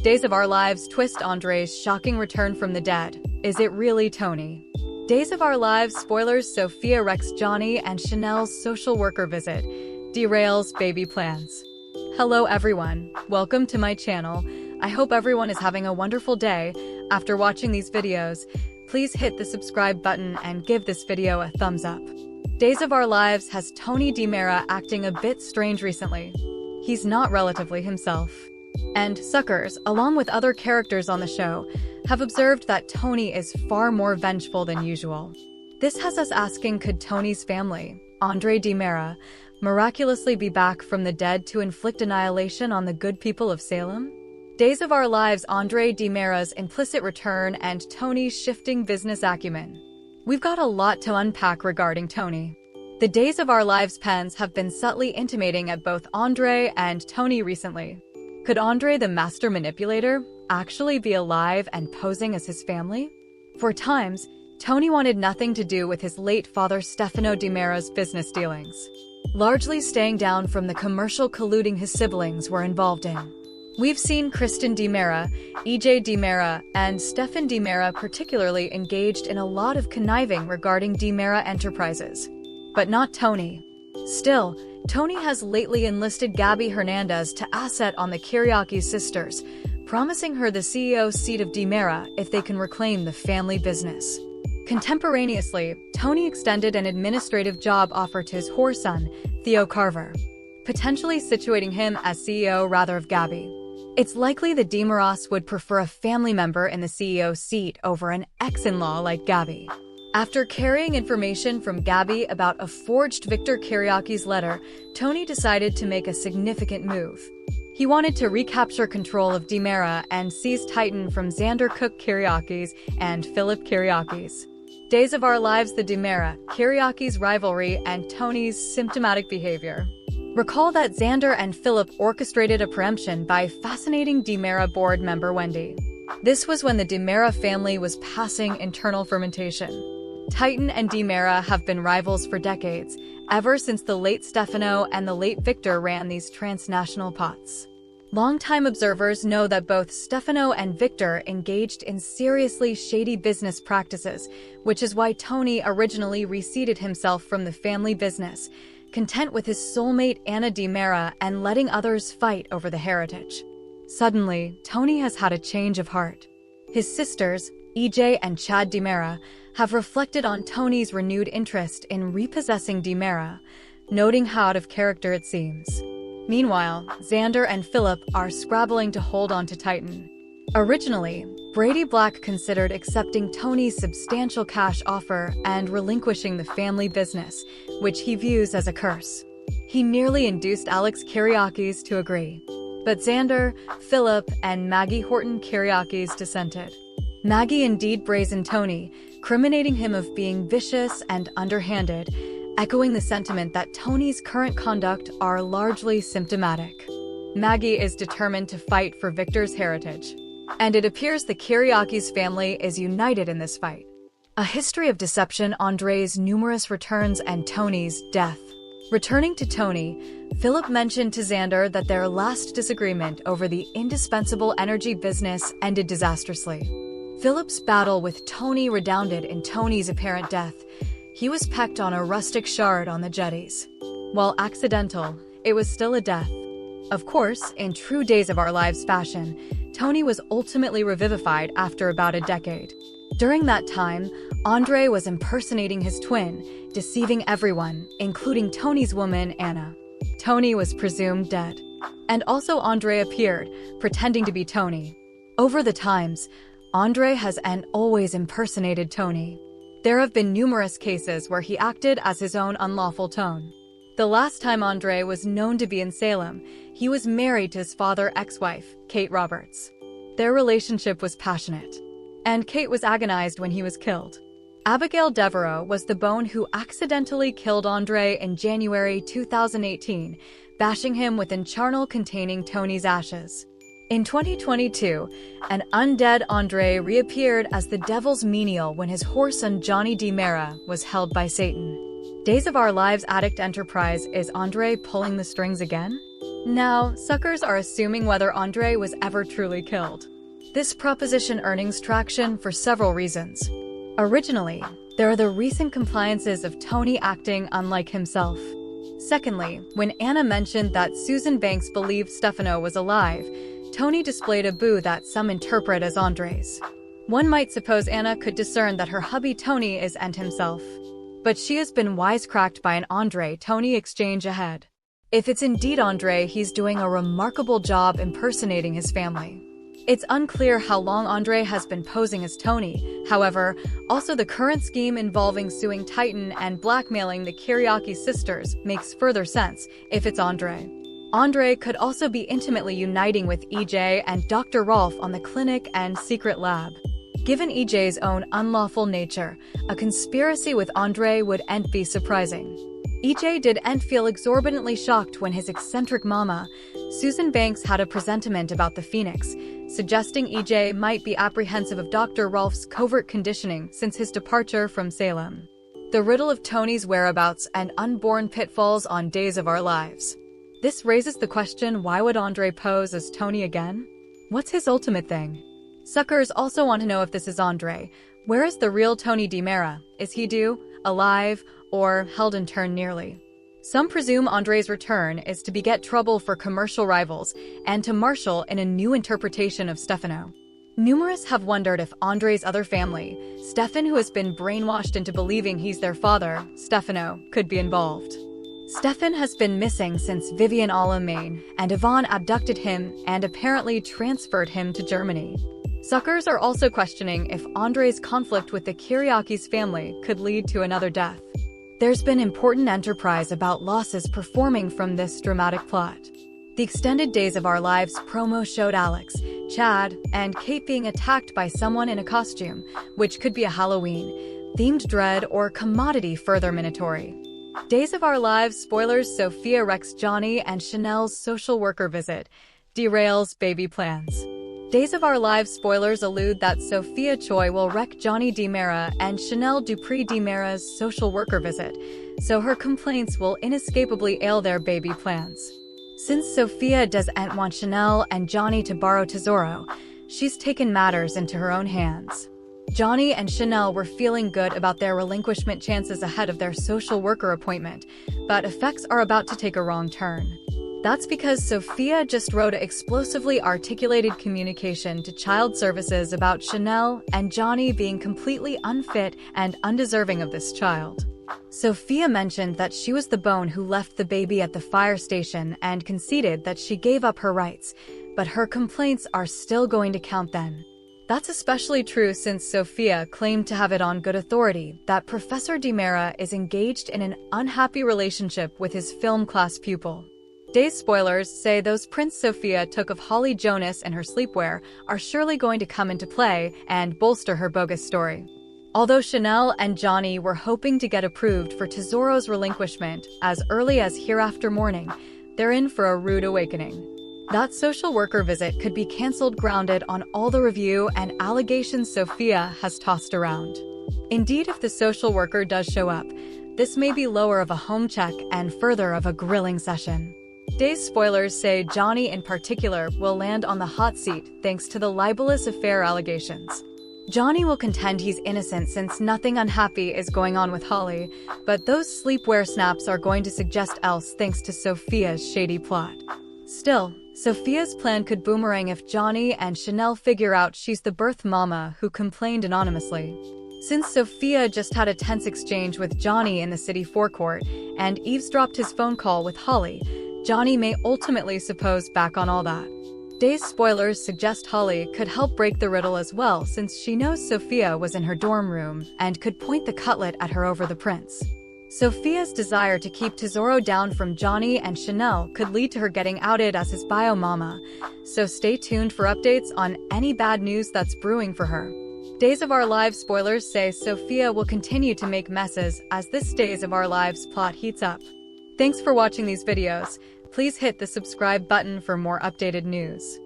Days of Our Lives twist Andre's shocking return from the dead. Is it really Tony? Days of Our Lives spoilers: Sophia wrecks Johnny and Chanel's social worker visit, derails baby plans. Hello everyone, welcome to my channel. I hope everyone is having a wonderful day. After watching these videos, please hit the subscribe button and give this video a thumbs up. Days of Our Lives has Tony DiMera acting a bit strange recently. He's not relatively himself. And suckers, along with other characters on the show, have observed that Tony is far more vengeful than usual. This has us asking, could Tony's family, Andre DiMera, miraculously be back from the dead to inflict annihilation on the good people of Salem? Days of Our Lives, Andre DiMera's implicit return and Tony's shifting business acumen. We've got a lot to unpack regarding Tony. The Days of Our Lives pens have been subtly intimating at both Andre and Tony recently. Could Andre, the master manipulator, actually be alive and posing as his family? For times, Tony wanted nothing to do with his late father Stefano DiMera's business dealings, largely staying down from the commercial colluding his siblings were involved in. We've seen Kristen DiMera, EJ DiMera, and Stefan DiMera particularly engaged in a lot of conniving regarding DiMera Enterprises. But not Tony. Still, Tony has lately enlisted Gabby Hernandez to asset on the Kyriaki sisters, promising her the CEO seat of DiMera if they can reclaim the family business. Contemporaneously, Tony extended an administrative job offer to his whore son, Theo Carver, potentially situating him as CEO rather of Gabby. It's likely the DiMeras would prefer a family member in the CEO seat over an ex-in-law like Gabby. After carrying information from Gabby about a forged Victor Kyriaki's letter, Tony decided to make a significant move. He wanted to recapture control of DiMera and seize Titan from Xander Cook Kyriakis and Philip Kyriakis. Days of Our Lives, the DiMera, Kyriakis rivalry and Tony's symptomatic behavior. Recall that Xander and Philip orchestrated a preemption by fascinating DiMera board member Wendy. This was when the DiMera family was passing internal fermentation. Titan and DiMera have been rivals for decades, ever since the late Stefano and the late Victor ran these transnational pots. Longtime observers know that both Stefano and Victor engaged in seriously shady business practices, which is why Tony originally reseated himself from the family business, content with his soulmate Anna DiMera and letting others fight over the heritage. Suddenly, Tony has had a change of heart. His sisters, EJ and Chad DiMera, have reflected on Tony's renewed interest in repossessing DiMera, noting how out of character it seems. Meanwhile, Xander and Philip are scrabbling to hold on to Titan. Originally, Brady Black considered accepting Tony's substantial cash offer and relinquishing the family business, which he views as a curse. He nearly induced Alex Kyriakis to agree. But Xander, Philip, and Maggie Horton Kyriakis dissented. Maggie indeed brazened Tony, criminating him of being vicious and underhanded, echoing the sentiment that Tony's current conduct are largely symptomatic. Maggie is determined to fight for Victor's heritage. And it appears the Kyriakis family is united in this fight. A history of deception, Andre's numerous returns, and Tony's death. Returning to Tony, Philip mentioned to Xander that their last disagreement over the indispensable energy business ended disastrously. Philip's battle with Tony redounded in Tony's apparent death. He was pecked on a rustic shard on the jetties. While accidental, it was still a death. Of course, in true Days of Our Lives fashion, Tony was ultimately revivified after about a decade. During that time, Andre was impersonating his twin, deceiving everyone, including Tony's woman, Anna. Tony was presumed dead. And also Andre appeared, pretending to be Tony. Over the times, Andre has always impersonated Tony. There have been numerous cases where he acted as his own unlawful tone. The last time Andre was known to be in Salem, he was married to his father's ex-wife, Kate Roberts. Their relationship was passionate, and Kate was agonized when he was killed. Abigail Devereaux was the bone who accidentally killed Andre in January 2018, bashing him with a charnel containing Tony's ashes. In 2022, an undead Andre reappeared as the devil's menial when his whore son Johnny DiMera was held by Satan. Days of Our Lives Addict Enterprise, is Andre pulling the strings again? Now, suckers are assuming whether Andre was ever truly killed. This proposition earnings traction for several reasons. Originally, there are the recent compliances of Tony acting unlike himself. Secondly, when Anna mentioned that Susan Banks believed Stefano was alive, Tony displayed a boo that some interpret as Andre's. One might suppose Anna could discern that her hubby Tony is Ent himself. But she has been wisecracked by an Andre-Tony exchange ahead. If it's indeed Andre, he's doing a remarkable job impersonating his family. It's unclear how long Andre has been posing as Tony. However, also the current scheme involving suing Titan and blackmailing the Kyriaki sisters makes further sense if it's Andre. Andre could also be intimately uniting with EJ and Dr. Rolf on the clinic and secret lab. Given EJ's own unlawful nature, a conspiracy with Andre wouldn't be surprising. EJ didn't feel exorbitantly shocked when his eccentric mama, Susan Banks, had a presentiment about the Phoenix, suggesting EJ might be apprehensive of Dr. Rolf's covert conditioning since his departure from Salem. The riddle of Tony's whereabouts and unborn pitfalls on Days of Our Lives. This raises the question, why would Andre pose as Tony again? What's his ultimate thing? Suckers also want to know if this is Andre. Where is the real Tony DiMera? Is he due, alive, or held in turn nearly? Some presume Andre's return is to beget trouble for commercial rivals and to marshal in a new interpretation of Stefano. Numerous have wondered if Andre's other family, Stefan, who has been brainwashed into believing he's their father, Stefano, could be involved. Stefan has been missing since Vivian Alamein and Yvonne abducted him and apparently transferred him to Germany. Suckers are also questioning if Andre's conflict with the Kyriakis family could lead to another death. There's been important enterprise about losses performing from this dramatic plot. The extended Days of Our Lives promo showed Alex, Chad, and Kate being attacked by someone in a costume, which could be a Halloween-themed dread or commodity further minatory. Days of Our Lives spoilers: Sophia wrecks Johnny and Chanel's social worker visit, derails baby plans. Days of Our Lives spoilers allude that Sophia Choi will wreck Johnny DiMera and Chanel Dupree DiMera's social worker visit, so her complaints will inescapably ail their baby plans. Since Sophia doesn't want Chanel and Johnny to borrow Tesoro, she's taken matters into her own hands. Johnny and Chanel were feeling good about their relinquishment chances ahead of their social worker appointment, but effects are about to take a wrong turn. That's because Sophia just wrote an explosively articulated communication to Child Services about Chanel and Johnny being completely unfit and undeserving of this child. Sophia mentioned that she was the bone who left the baby at the fire station and conceded that she gave up her rights, but her complaints are still going to count then. That's especially true since Sophia claimed to have it on good authority that Professor DiMera is engaged in an unhappy relationship with his film class pupil. Days spoilers say those prints Sophia took of Holly Jonas and her sleepwear are surely going to come into play and bolster her bogus story. Although Chanel and Johnny were hoping to get approved for Tesoro's relinquishment as early as hereafter morning, they're in for a rude awakening. That social worker visit could be cancelled, grounded on all the review and allegations Sophia has tossed around. Indeed, if the social worker does show up, this may be lower of a home check and further of a grilling session. Days spoilers say Johnny in particular will land on the hot seat thanks to the libelous affair allegations. Johnny will contend he's innocent since nothing unhappy is going on with Holly, but those sleepwear snaps are going to suggest else thanks to Sophia's shady plot. Still, Sophia's plan could boomerang if Johnny and Chanel figure out she's the birth mama who complained anonymously. Since Sophia just had a tense exchange with Johnny in the city forecourt and eavesdropped his phone call with Holly, Johnny may ultimately suppose back on all that. Days spoilers suggest Holly could help break the riddle as well since she knows Sophia was in her dorm room and could point the cutlet at her over the prints. Sophia's desire to keep Tesoro down from Johnny and Chanel could lead to her getting outed as his bio mama, so stay tuned for updates on any bad news that's brewing for her. Days of Our Lives spoilers say Sophia will continue to make messes as this Days of Our Lives plot heats up. Thanks for watching these videos. Please hit the subscribe button for more updated news.